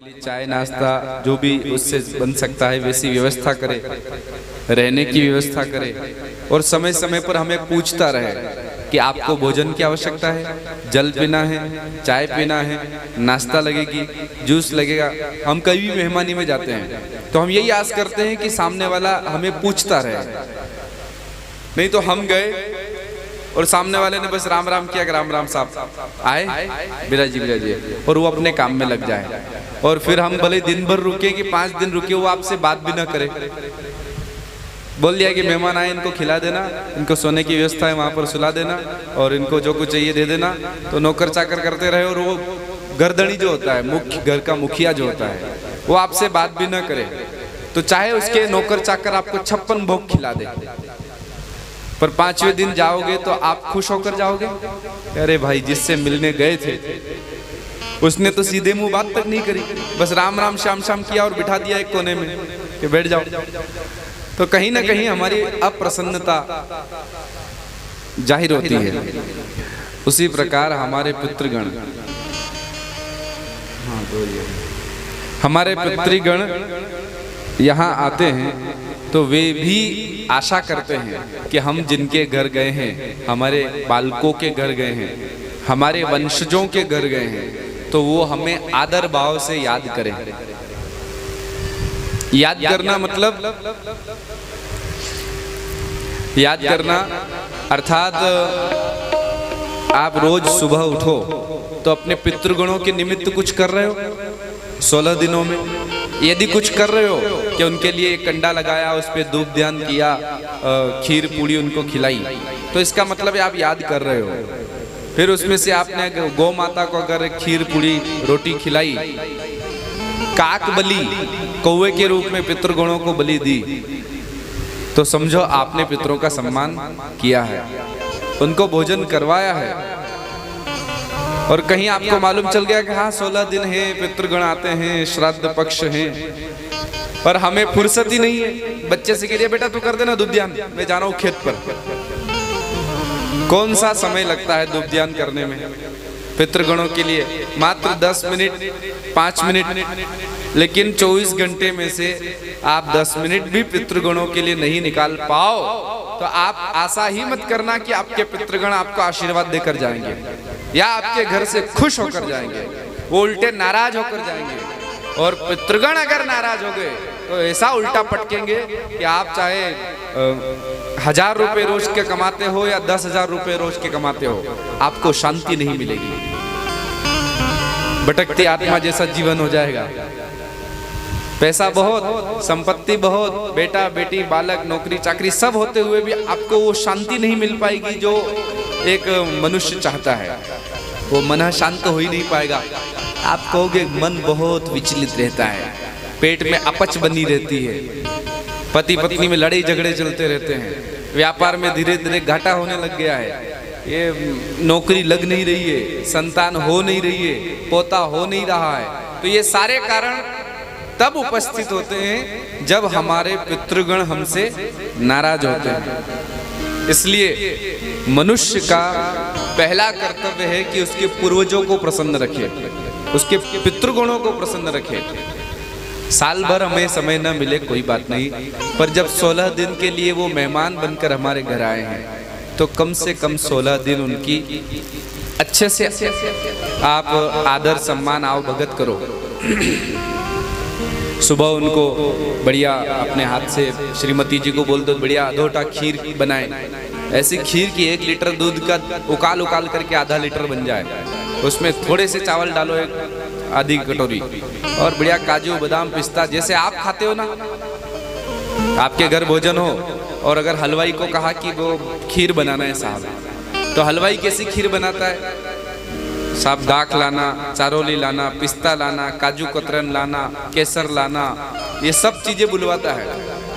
लिए चाय नाश्ता जो भी उससे बन सकता है वैसी व्यवस्था करे, रहने की व्यवस्था करे और समय समय पर हमें पूछता रहे कि आपको भोजन की आवश्यकता है, जल पीना है, चाय पीना है, नाश्ता लगेगी, जूस लगेगा। हम कभी भी मेहमानी में जाते हैं तो हम यही आस करते हैं कि सामने वाला हमें पूछता रहे, नहीं तो हम गए और सामने वाले ने बस राम राम किया कि राम राम साहब आए बिराजी बिराजी, और वो अपने काम में लग जाए। और फिर हम भले दिन भर रुके कि 5 दिन रुके, वो आपसे बात भी ना करे। बोल दिया कि मेहमान आए, इनको खिला देना, इनको सोने की व्यवस्था है वहाँ पर सुला देना और इनको जो कुछ चाहिए दे देना। तो नौकर चाकर करते रहे और वो गर्दनी जो होता है, मुख्य घर का मुखिया जो होता है, वो आपसे बात भी ना करे। तो चाहे उसके नौकर चाकर आपको 56 भोग खिला दे, पर 5वें दिन जाओगे तो आप खुश होकर जाओगे। अरे भाई, जिससे मिलने गए थे उसने तो सीधे मुंह बात तक नहीं करी, बस राम राम श्याम श्याम किया और बिठा दिया एक कोने में कि बैठ जाओ। तो कहीं ना कहीं हमारी अप्रसन्नता जाहिर होती है। उसी प्रकार हमारे पितृगण, हमारे पितृगण यहाँ आते हैं तो वे भी आशा करते हैं कि हम जिनके घर गए हैं, हमारे बालकों के घर गए हैं, हमारे वंशजों के घर गए हैं, तो वो हमें आदर भाव से याद करें। याद करना मतलब, याद करना अर्थात आप रोज सुबह उठो तो अपने पितृगणों के निमित्त कुछ कर रहे हो 16 दिनों में। यदि कुछ कर रहे हो कि उनके लिए एक कंडा लगाया, उस पर धूप ध्यान किया, खीर पूड़ी उनको खिलाई, तो इसका मतलब है आप याद कर रहे हो। फिर उसमें से आपने गौ माता को अगर खीर पूड़ी रोटी खिलाई, काक बलि कौवे के रूप में पितृगणों को बलि दी, तो समझो आपने पितरों का सम्मान किया है, उनको भोजन करवाया है। और कहीं आपको मालूम चल गया कि हाँ 16 दिन है, पितृगण आते हैं, श्राद्ध पक्ष हैं, पर हमें फुर्सत ही नहीं है। बच्चे से कह दिया बेटा तू कर देना धूप ध्यान, मैं जा रहा हूँ खेत पर। कौन सा समय लगता है धूप ध्यान करने में पितृगणों के लिए? मात्र 10 मिनट 5 मिनट, लेकिन 24 घंटे में से आप 10 मिनट भी पितृगणों के लिए नहीं निकाल पाओ तो आप आशा ही मत करना कि आपके पितृगण आपको आशीर्वाद देकर जाएंगे या आपके घर से खुश होकर जाएंगे। वो उल्टे नाराज होकर जाएंगे। और पितृगण अगर नाराज हो गए तो ऐसा उल्टा पटकेंगे कि आप चाहे 1000 रुपए रोज के कमाते हो या 10,000 रुपए रोज के कमाते हो, आपको शांति नहीं मिलेगी। भटकती आत्मा जैसा जीवन हो जाएगा। पैसा बहुत, संपत्ति बहुत, बेटा बेटी बालक नौकरी चाकरी सब होते हुए भी आपको वो शांति नहीं मिल पाएगी जो एक मनुष्य चाहता है। वो मन शांत हो ही नहीं पाएगा। आप कहोगे मन बहुत विचलित रहता है, पेट में अपच बनी रहती है, पति पत्नी में लड़ाई झगड़े चलते रहते हैं, व्यापार में धीरे धीरे घाटा होने लग गया है, ये नौकरी लग नहीं रही है, संतान हो नहीं रही है, पोता हो नहीं रहा है। तो ये सारे कारण तब उपस्थित होते हैं जब हमारे पितृगण हमसे नाराज होते हैं। इसलिए मनुष्य का पहला कर्तव्य है कि उसके पूर्वजों को प्रसन्न रखे, उसके पितृगणों को प्रसन्न रखे। साल भर हमें समय न मिले कोई बात नहीं, पर जब 16 दिन के लिए वो मेहमान बनकर हमारे घर आए हैं तो कम से कम 16 दिन उनकी अच्छे से आप आदर सम्मान आओ भगत करो। सुबह उनको बढ़िया अपने हाथ से श्रीमती जी को बोल दो बढ़िया अधोटा खीर बनाए। ऐसी खीर की 1 लीटर दूध का उकाल उकाल करके आधा लीटर बन जाए। उसमें थोड़े से चावल डालो, एक आधी कटोरी, और बढ़िया काजू बादाम पिस्ता जैसे आप खाते हो ना। आपके घर भोजन हो और अगर हलवाई को कहा कि वो खीर बनाना है साहब, तो हलवाई कैसी खीर बनाता है? साहब दाख लाना, चारोली लाना, पिस्ता लाना, काजू कतरन लाना, केसर लाना, ये सब चीजें बुलवाता है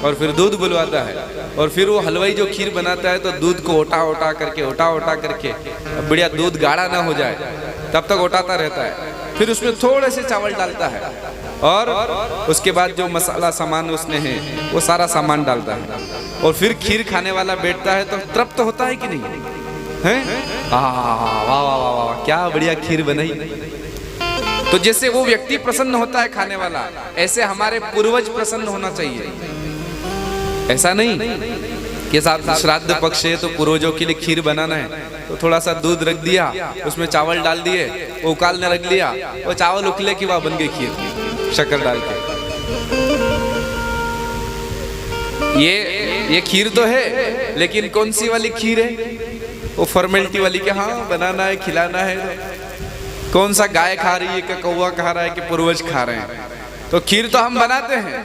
और फिर दूध बुलवाता है। और फिर वो हलवाई जो खीर बनाता है तो दूध को ओटा ओटा करके बढ़िया दूध गाढ़ा ना हो जाए तब तक ओटाता रहता है। फिर उसमें थोड़े से चावल डालता है और उसके बाद जो मसाला सामान उसने है वो सारा सामान डालता है और फिर खीर खाने वाला बैठता है तो तृप्त होता है कि नहीं है? वाह वाह वाह वाह, क्या बढ़िया खीर बनाई। तो जैसे वो व्यक्ति प्रसन्न होता है खाने वाला, ऐसे हमारे पूर्वज प्रसन्न होना चाहिए। ऐसा नहीं कि साथ श्राद्ध पक्ष है तो पूर्वजों के लिए खीर बनाना है, तो थोड़ा सा दूध रख दिया, उसमें चावल डाल दिए, वो उकालने रख लिया, वो चावल उकले कि वह बन गई खीर शक्कर डाल के। ये खीर तो है, लेकिन कौन सी वाली खीर है? वो फॉर्मेलिटी वाली कि हाँ बनाना है, खिलाना है। कौन सा गाय खा रही है कि कौवा खा रहा है कि पूर्वज खा रहे हैं? तो खीर तो हम बनाते हैं,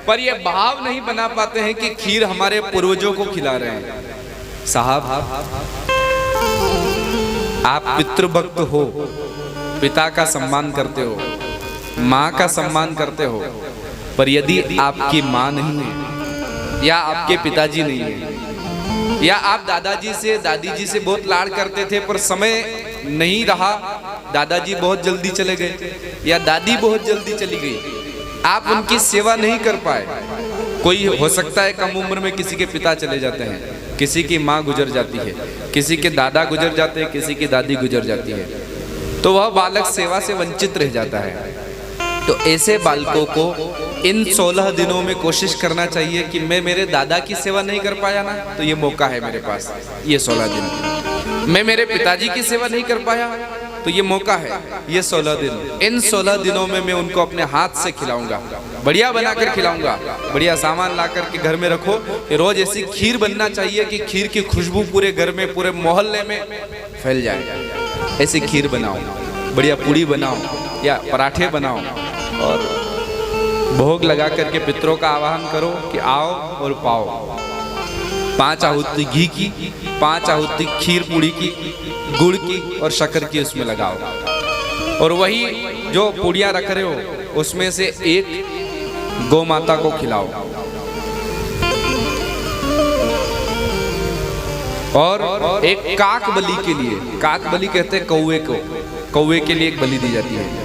पर ये भाव नहीं बना पाते हैं कि खीर हमारे पूर्वजों को खिला रहे हैं। साहब, आप पितृभक्त हो, पिता का सम्मान करते हो, माँ का सम्मान करते हो, पर यदि आपकी माँ नहीं है या आपके पिताजी नहीं है, या आप दादाजी से दादी जी से बहुत लाड करते थे पर समय नहीं रहा, दादाजी बहुत जल्दी चले गए या दादी बहुत जल्दी चली गई, आप उनकी सेवा नहीं कर पाए। कोई हो सकता है कम उम्र में किसी के पिता चले जाते हैं, किसी की माँ गुजर जाती है, किसी के दादा गुजर जाते हैं, किसी की दादी गुजर जाती है, तो वह बालक सेवा से वंचित रह जाता है। तो ऐसे बालकों को इन 16 दिनों में कोशिश करना चाहिए कि मैं मेरे दादा की सेवा नहीं कर पाया ना, तो ये मौका है मेरे पास, ये 16 दिन। मैं मेरे पिताजी की सेवा नहीं कर पाया, तो ये मौका है, ये 16 दिन। इन 16 दिनों में मैं उनको अपने हाथ से खिलाऊंगा, बढ़िया बनाकर खिलाऊंगा, बढ़िया सामान ला करके घर में रखो। रोज ऐसी खीर बनना चाहिए कि खीर की खुशबू पूरे घर में, पूरे मोहल्ले में फैल जाए। ऐसी खीर बनाओ, बढ़िया पूड़ी बनाओ या पराठे बनाओ, और भोग लगा करके पितरों का आवाहन करो कि आओ और पाओ। 5 आहुति घी की, 5 आहुति खीर पूड़ी की, गुड़ की और शक्कर की उसमें लगाओ, और वही जो पूड़ियाँ रख रहे हो उसमें से एक गौ माता को खिलाओ, और एक काक बलि के लिए, काक बलि कहते हैं कौवे को, कौवे के लिए एक बलि दी जाती है।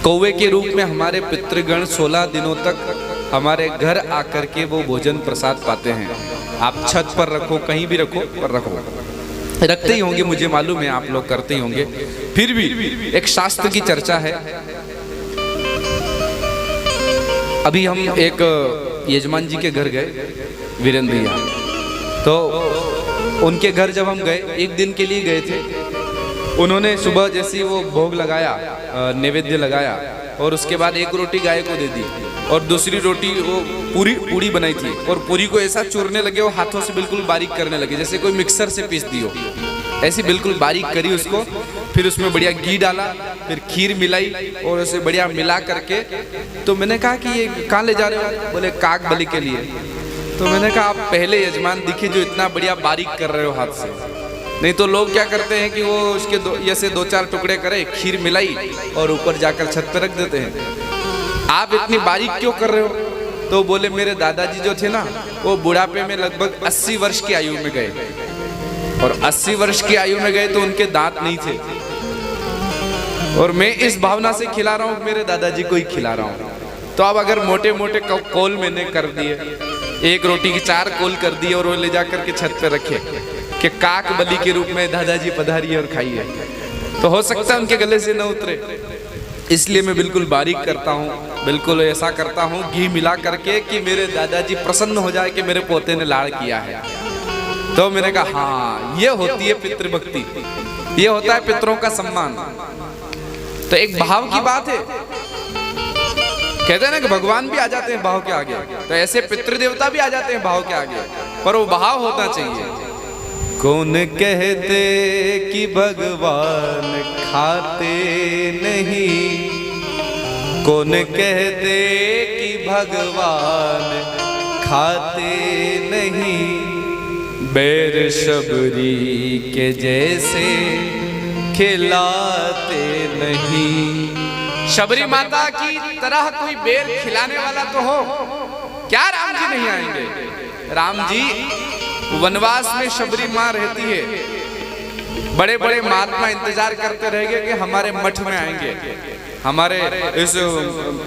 कौवे के रूप में हमारे पितृगण 16 दिनों तक हमारे घर आकर के वो भोजन प्रसाद पाते हैं। आप छत पर रखो, कहीं भी रखो, पर रखो, रखते ही होंगे, मुझे मालूम है आप लोग करते ही होंगे। फिर भी एक शास्त्र की चर्चा है। अभी हम एक यजमान जी के घर गए, वीरेंद्र भैया, तो उनके घर जब हम गए, एक दिन के लिए गए थे, उन्होंने सुबह जैसे वो भोग लगाया, नैवेद्य लगाया, और उसके बाद एक रोटी गाय को दे दी और दूसरी रोटी वो पूरी बनाई थी, और पूरी को ऐसा चूरने लगे, वो हाथों से बिल्कुल बारीक करने लगे, जैसे कोई मिक्सर से पीस दी हो, ऐसी बिल्कुल बारीक करी उसको। फिर उसमें बढ़िया घी डाला, फिर खीर मिलाई और उसे बढ़िया मिला करके, तो मैंने कहा कि ये कहाँ ले जा रहे हो? बोले काक बलि के लिए। तो मैंने कहा आप पहले यजमान दिखे जो इतना बढ़िया बारीक कर रहे हो हाथ से, नहीं तो लोग क्या करते हैं कि वो उसके ऐसे 2-4 टुकड़े करे, खीर मिलाई और ऊपर जाकर छत पर रख देते हैं। आप इतनी बारीक क्यों कर रहे हो? तो बोले मेरे दादाजी जो थे ना, वो बुढ़ापे में लगभग 80 वर्ष की आयु में गए, और 80 वर्ष की आयु में गए तो उनके दांत नहीं थे, और मैं इस भावना से खिला रहा हूँ, मेरे दादाजी को ही खिला रहा हूँ। तो अब अगर मोटे मोटे कोल मैंने कर दिए, एक रोटी की 4 कोल कर दिए और वो ले जाकर के छत पे रखे कि काक बलि के रूप में दादाजी पधारिए और खाइए, तो हो सकता है उनके गले से न उतरे। इसलिए मैं बिल्कुल बारीक करता हूँ, बिल्कुल ऐसा करता हूँ घी मिला करके कि मेरे दादाजी प्रसन्न हो जाए कि मेरे पोते ने लाड़ किया है। तो मैंने कहा हाँ, ये होती है पितृभक्ति, ये होता है पितरों का सम्मान। तो एक भाव की बात है, कहते हैं ना कि भगवान भी आ जाते हैं भाव के आगे, तो ऐसे पितृदेवता भी आ जाते हैं भाव के आगे, पर वो भाव होना चाहिए। कौन कहते कि भगवान खाते नहीं, कौन कहते कि भगवान खाते नहीं, बैर शबरी के जैसे खिलाते नहीं। शबरी माता की तरह कोई बेर खिलाने वाला तो हो, क्या राम जी नहीं आएंगे? राम जी वनवास में शबरी माँ रहती है, बड़े बड़े महात्मा इंतजार करते रहेंगे कि हमारे मठ में आएंगे, हमारे इस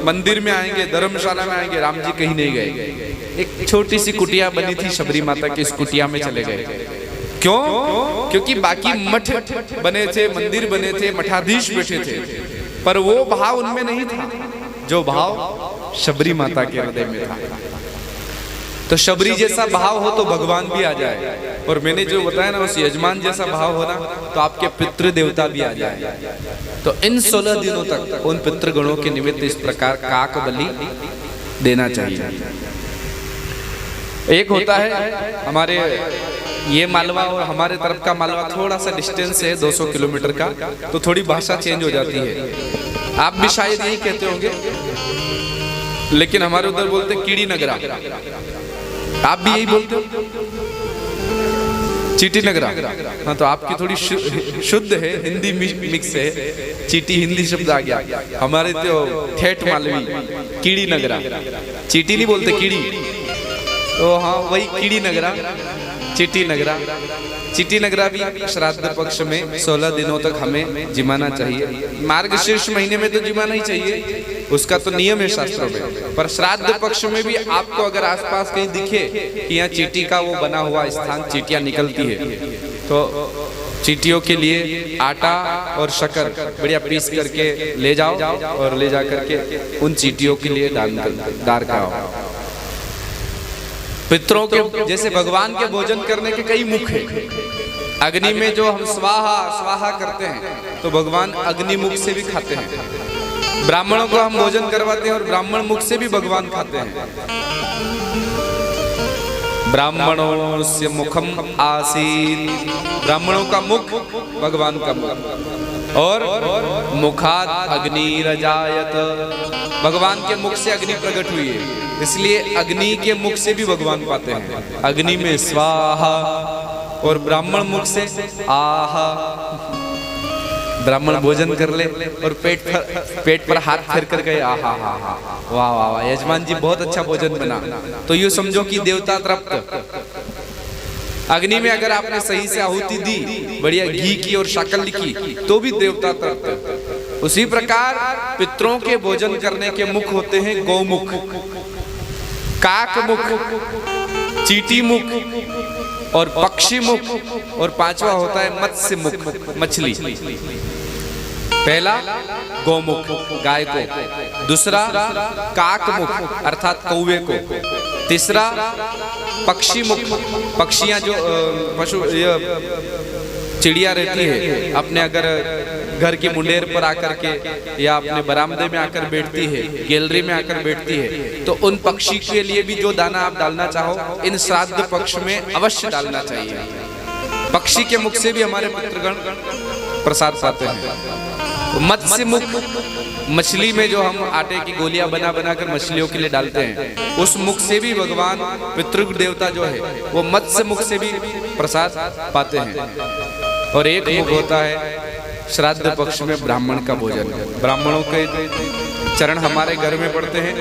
मंदिर में आएंगे, धर्मशाला में आएंगे। राम जी कहीं नहीं गए, एक छोटी सी कुटिया बनी थी शबरी माता की, इस कुटिया में चले गए। क्यों? क्योंकि बाकी मठ बने थे, मंदिर बने थे, मठाधीश बैठे थे, पर वो भाव उनमें नहीं था जो भाव शबरी माता के हृदय में था। तो शबरी जैसा भाव हो तो भगवान भी आ जाए, और मैंने जो बताया ना उस यजमान जैसा भाव हो ना तो आपके पितृ देवता भी आ जाए। तो इन 16 दिनों तक उन पितृगणों के निमित्त इस प्रकार काक बलि देना चाहिए। एक होता है हमारे ये मालवा और हमारे तरफ का मालवा थोड़ा सा डिस्टेंस है 200 किलोमीटर का, तो थोड़ी भाषा चेंज हो जाती है। आप भी शायद यही कहते होंगे, लेकिन हमारे उधर बोलते कीड़ी नगरा, आप भी यही बोलते हो चीटी नगरा। हाँ, तो आपकी थोड़ी शुद्ध है, हिंदी मिक्स है, चीटी हिंदी शब्द आ गया। हमारे तो ठेठ मालवी कीड़ी नगरा, चीटी नहीं बोलते कीड़ी, तो हाँ वही कीड़ी नगरा, चीटी नगरा। चीटी नगरा भी श्राद्ध पक्ष में 16 दिनों तक हमें जिमाना चाहिए। मार्गशीर्ष महीने में तो जिमाना ही चाहिए, उसका तो नियम है शास्त्रों में। पर श्राद्ध पक्ष में भी आपको अगर आसपास कहीं दिखे कि यहाँ चीटी का वो बना हुआ स्थान, चीटियाँ निकलती है, तो चीटियों के लिए आटा और शक्कर बढ़िया पीस करके ले जाओ और ले जा करके उन चीटियों के लिए दान कराओ। पितरों के जैसे भगवान के भोजन करने के कई मुख हैं। अग्नि में जो हम स्वाहा स्वाहा करते हैं तो भगवान अग्नि मुख से भी खाते हैं। ब्राह्मणों को हम भोजन करवाते हैं और ब्राह्मण मुख से भी भगवान खाते हैं। ब्राह्मणों से मुखम आसीत, ब्राह्मणों का मुख भगवान का मुख, और मुखात अग्निरजायत, भगवान के मुख से अग्नि प्रकट हुई है, इसलिए अग्नि के मुख से भी भगवान पाते हैं। अग्नि में स्वाहा और ब्राह्मण मुख से आहा। ब्राह्मण भोजन कर ले और पेट पर हाथ फेर कर गए, आहा हा हा, वाह वाह वाह, यजमान जी बहुत अच्छा भोजन बना। तो यूं समझो कि देवता तृप्त। अग्नि में अगर आपने सही से आहुति दी, बढ़िया घी की और शक्कर की, तो भी देवता तृप्त। उसी प्रकार पितरों के भोजन करने के मुख होते हैं गौमुख, काक मुख, चीटी मुख और पक्षी मुख, और पांचवा होता है मत्स्य मुख, मछली। पहला गौमुख गाय को, दूसरा काक मुख अर्थात कौवे को, तीसरा पक्षी मुख, पक्षियां जो पशु चिड़िया रहती है अपने अगर घर की मुंडेर पर आकर के या अपने बरामदे में आकर बैठती है, गैलरी में आकर बैठती है, तो उन पक्षी के लिए भी जो दाना आप डालना चाहो इन श्राद्ध पक्ष में अवश्य डालना चाहिए। पक्षी के मुख से भी हमारे पितृगण प्रसाद पाते हैं। मत्स्य मुख, मछली में जो हम आटे की गोलियां बना बना कर मछलियों के लिए डालते हैं, उस मुख से भी भगवान पितृ देवता जो है वो मत्स्य मुख से भी प्रसाद पाते हैं। और एक मुख होता है श्राद्ध पक्ष में ब्राह्मण का भोजन। ब्राह्मणों के चरण हमारे घर में पड़ते हैं,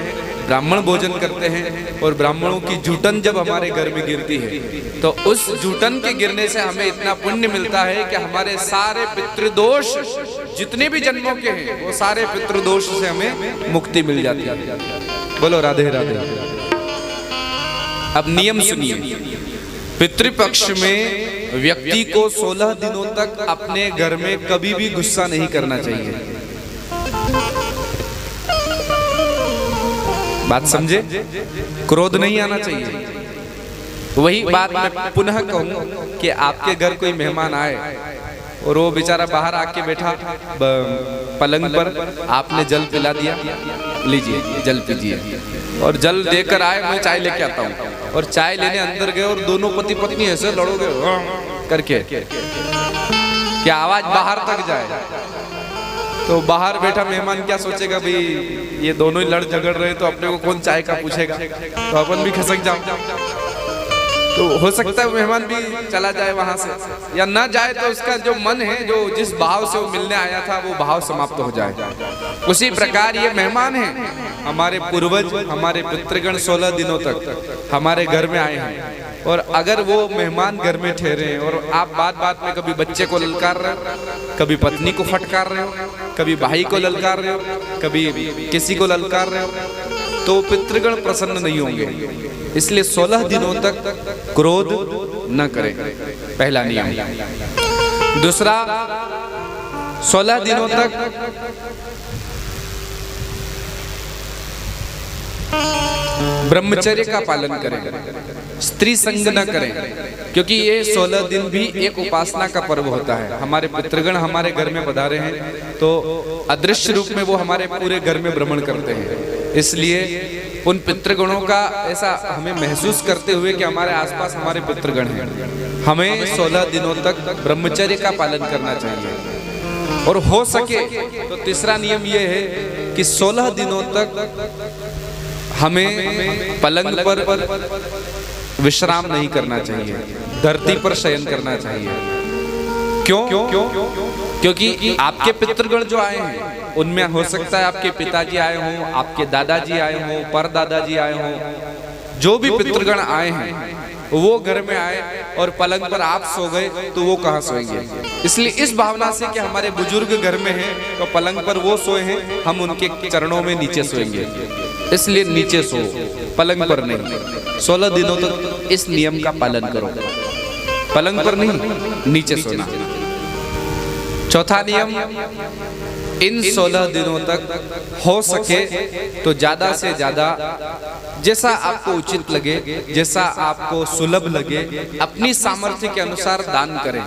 ब्राह्मण भोजन करते हैं, और ब्राह्मणों की जूठन जब हमारे घर में गिरती है तो उस जूठन के गिरने से हमें इतना पुण्य मिलता है कि हमारे सारे पितृदोष जितने भी जन्मों के हैं वो सारे पितृदोष से हमें मुक्ति मिल जाती है। बोलो राधे राधे। अब नियम सुनिए। पितृपक्ष में व्यक्ति को 16 दिनों तक अपने घर में कभी भी गुस्सा नहीं करना चाहिए। बात समझे? क्रोध नहीं आना चाहिए। वही बात मैं पुनः कहूं कि आपके घर कोई मेहमान आए और वो बेचारा बाहर आके बैठा पलंग पर, आपने जल पिला दिया, लीजिए जल पीजिए, और जल देकर आए मैं चाय लेके आता हूँ, और चाय लेने अंदर गए और दोनों पति पत्नी ऐसे लड़ोगे करके कि आवाज बाहर तक जाए, तो बाहर बैठा मेहमान क्या सोचेगा, भाई ये दोनों ही लड़ झगड़ रहे तो अपने को कौन चाय का पूछेगा, तो अपन भी खसक जाओ। तो हो सकता है मेहमान भी चला जाए वहां से, या ना जाए तो उसका जो मन है, जो जिस भाव से वो मिलने आया था वो भाव समाप्त हो जाए। उसी प्रकार ये मेहमान हैं, हमारे पूर्वज, हमारे पितृगण 16 दिनों तक हमारे घर में आए हैं, और अगर वो मेहमान घर में ठहरे हैं और आप बात बात में कभी बच्चे को ललकार रहे हो, कभी पत्नी को फटकार रहे हो, कभी भाई को ललकार रहे हो, कभी किसी को ललकार रहे हो, तो पितृगण प्रसन्न नहीं होंगे। इसलिए 16 दिनों तक क्रोध न करें, पहला नियम। दूसरा, 16 दिनों तक ब्रह्मचर्य का पालन करें, स्त्री संग न करें, क्योंकि ये 16 दिन भी एक उपासना का पर्व होता है। हमारे पितृगण हमारे घर में पधारे हैं तो अदृश्य रूप में वो हमारे पूरे घर में भ्रमण करते हैं। इसलिए उन पितृगणों का ऐसा हमें महसूस करते हुए कि हमारे आसपास हमारे पितृगण हैं, हमें 16 दिनों तक ब्रह्मचर्य का पालन करना चाहिए। और हो सके तो तीसरा नियम ये है कि 16 दिनों तक हमें पलंग पर विश्राम नहीं करना चाहिए, धरती पर शयन करना चाहिए। क्यों? क्योंकि आपके पितृगण जो आए हैं उनमें हो सकता है आपके पिताजी आए हों, आपके दादाजी आए हों, परदादाजी आए हों, जो भी पितृगण आए हैं वो घर में आए और पलंग पर आप सो गए तो वो कहाँ सोएंगे। इसलिए इस भावना से कि हमारे बुजुर्ग घर में हैं तो पलंग पर वो सोए हैं, हम उनके चरणों में नीचे सोएंगे, इसलिए नीचे सो, पलंग पर नहीं। 16 दिनों तक इस नियम का पालन करो, पलंग पर नहीं, नीचे सोना। चौथा नियम, इन 16 दिनों तक हो सके तो ज्यादा से ज्यादा जैसा आपको उचित लगे, जैसा आपको सुलभ लगे, अपनी सामर्थ्य के अनुसार दान करें।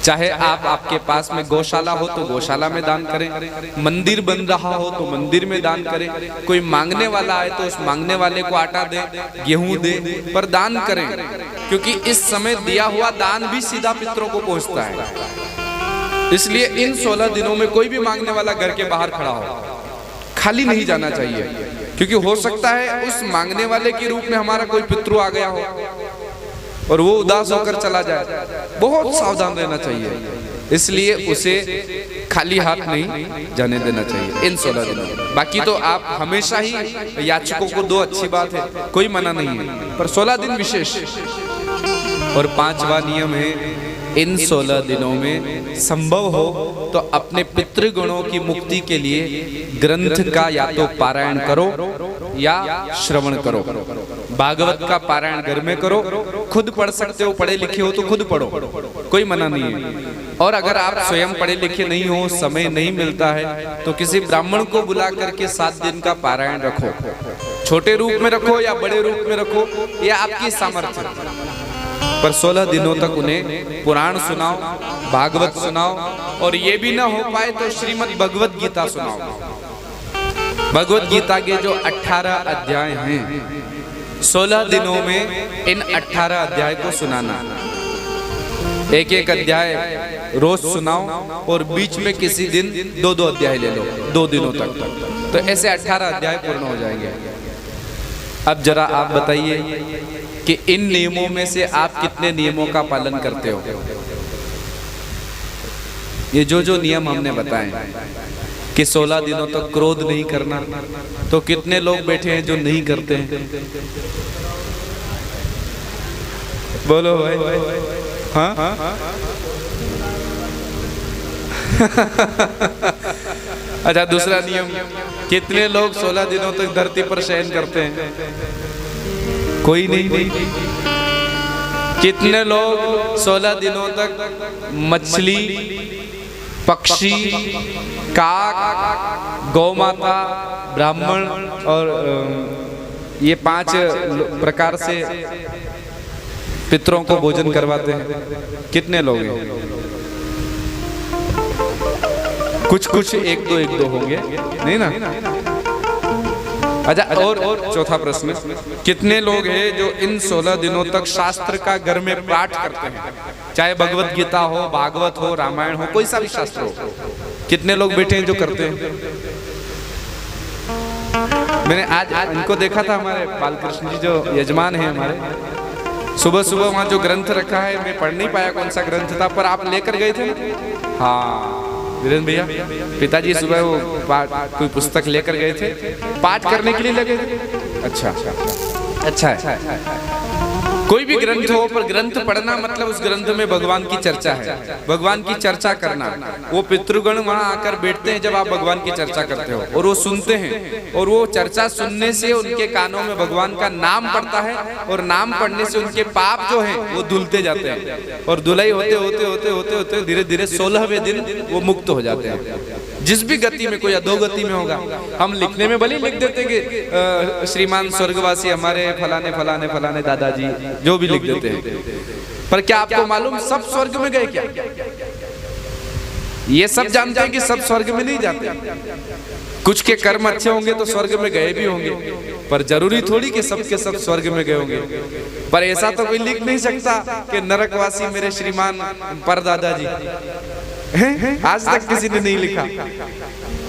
चाहे आपके पास में गौशाला हो तो गौशाला में दान करें, मंदिर बन रहा हो तो मंदिर में दान करें, कोई मांगने वाला आए तो उस मांगने वाले को आटा दे, गेहूं दे, पर दान करें। क्योंकि इस समय दिया हुआ दान भी सीधा पितरों को पहुंचता है। इसलिए इन 16 दिनों में कोई भी मांगने वाला घर के बाहर खड़ा हो, खाली नहीं जाना चाहिए, क्योंकि हो सकता है उस मांगने वाले के रूप में हमारा कोई पितृ आ गया हो और वो उदास होकर चला जाए। बहुत सावधान रहना चाहिए, इसलिए उसे खाली हाथ नहीं जाने देना चाहिए इन 16 दिनों में। बाकी तो आप हमेशा ही याचकों को दो, अच्छी बात है, कोई मना नहीं है, पर 16 दिन विशेष। और 5वां नियम है, इन 16 दिनों में संभव हो तो अपने पितृगणों की मुक्ति के लिए ग्रंथ का या तो पारायण करो या श्रवण करो। भागवत का पारायण घर में करो, खुद पढ़ सकते हो, पढ़े लिखे हो तो खुद पढ़ो, कोई मना नहीं है। और अगर आप स्वयं पढ़े लिखे नहीं हो, समय नहीं मिलता है, तो किसी ब्राह्मण को बुला करके 7 दिन का पारायण रखो, छोटे रूप में रखो या बड़े रूप में रखो, यह आपकी सामर्थ्य, पर 16 दिनों तक उन्हें पुराण सुनाओ, भागवत सुनाओ, और ये भी ना हो पाए तो श्रीमद् भगवत गीता सुनाओ। भगवत गीता के जो 18 अध्याय हैं, 16 दिनों में इन 18 अध्याय को सुनाना। एक एक अध्याय रोज सुनाओ और बीच में किसी दिन 2-2 अध्याय ले लो 2 दिनों तक, तो ऐसे 18 अध्याय पूर्ण हो जाएंगे। अब जरा आप बताइए कि इन नियमों में से आप कितने नियमों का पालन करते हो। ये जो नियम हमने बताए कि 16 दिनों तक क्रोध नहीं करना, तो कितने लोग बैठे हैं जो नहीं करते हैं? बोलो भाई। हाँ अच्छा, दूसरा नियम, कितने लोग 16 दिनों तक धरती पर शयन करते हैं? कोई नहीं। कितने लोग 16 दिनों तक मछली, पक्षी, काक, गौमाता, ब्राह्मण और ये 5 प्रकार से पितरों को भोजन करवाते हैं? कितने लोग हैं? कुछ एक दो होंगे, नहीं ना? अच्छा, और चौथा प्रश्न, कितने लोग हैं जो इन 16 दिनों तक शास्त्र का घर में पाठ करते हैं? चाहे भगवत गीता हो, भागवत हो, रामायण हो, कोई सा भी शास्त्र हो, कितने लोग बैठे हैं जो करते हैं? मैंने आज इनको देखा था, हमारे बालकृष्ण जी जो यजमान हैं हमारे, सुबह वहाँ जो ग्रंथ रखा है, मैं पढ़ नहीं पाया कौन सा ग्रंथ था, पर आप लेकर गए थे। हाँ वीरेंद्र भैया, पिताजी सुबह वो कोई पुस्तक लेकर गए थे, पाठ करने के लिए लगे थे। अच्छा है। कोई भी ग्रंथ हो, पर ग्रंथ पढ़ना मतलब उस ग्रंथ में भगवान की चर्चा है, भगवान की चर्चा करना। वो पितृगण वहां आकर बैठते हैं जब आप भगवान की चर्चा करते हो, और वो सुनते हैं, और वो चर्चा सुनने से उनके कानों में भगवान का नाम पड़ता है, और नाम पढ़ने से उनके पाप जो है वो धुलते जाते हैं, और धुलाई होते होते धीरे धीरे 16वें दिन वो मुक्त हो जाते हैं। जिस भी गति में कोई अधोगति में होगा, हम लिखने में भले लिख देते कि श्रीमान स्वर्गवासी हमारे फलाने फलाने फलाने दादाजी, जो भी लिख देते हैं, पर क्या आपको मालूम सब स्वर्ग में गए क्या? ये सब जानते हैं कि सब स्वर्ग में नहीं जाते। कुछ के कर्म अच्छे होंगे तो स्वर्ग में गए भी होंगे, पर जरूरी थोड़ी कि सबके सब स्वर्ग में गए होंगे। पर ऐसा तो कोई लिख नहीं सकता कि नरकवासी मेरे श्रीमान परदादाजी, आज तक किसी ने नहीं लिखा।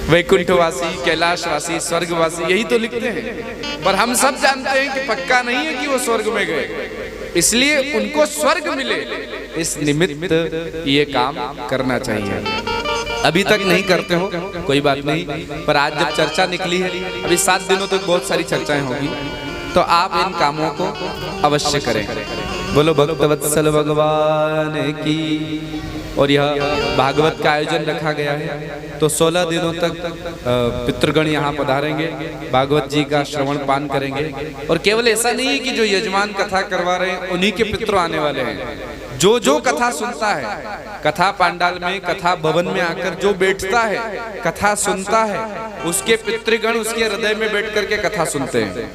वैकुंठवासी, कैलाशवासी, स्वर्गवासी, यही तो लिखते हैं। पर हम सब जानते हैं कि पक्का नहीं है कि वो स्वर्ग में गए, इसलिए उनको स्वर्ग मिले इस निमित्त ये काम करना चाहिए। अभी तक नहीं करते हो कोई बात नहीं, पर आज जब चर्चा निकली है, अभी 7 दिनों तक बहुत सारी चर्चाएं होगी, तो आप इन कामों को अवश्य करें। बोलो भक्तवत्सल भगवान की। और यह भागवत का आयोजन रखा गया है, तो 16 दिनों तक पितृगण यहाँ पधारेंगे, भागवत जी का श्रवण पान करेंगे। और केवल ऐसा नहीं है कि जो यजमान कथा करवा रहे हैं उन्हीं के पितृ आने वाले हैं। जो जो कथा सुनता है, कथा पांडाल में, कथा भवन में आकर जो बैठता है, कथा सुनता है, उसके पितृगण उसके हृदय में बैठ करके कथा सुनते हैं।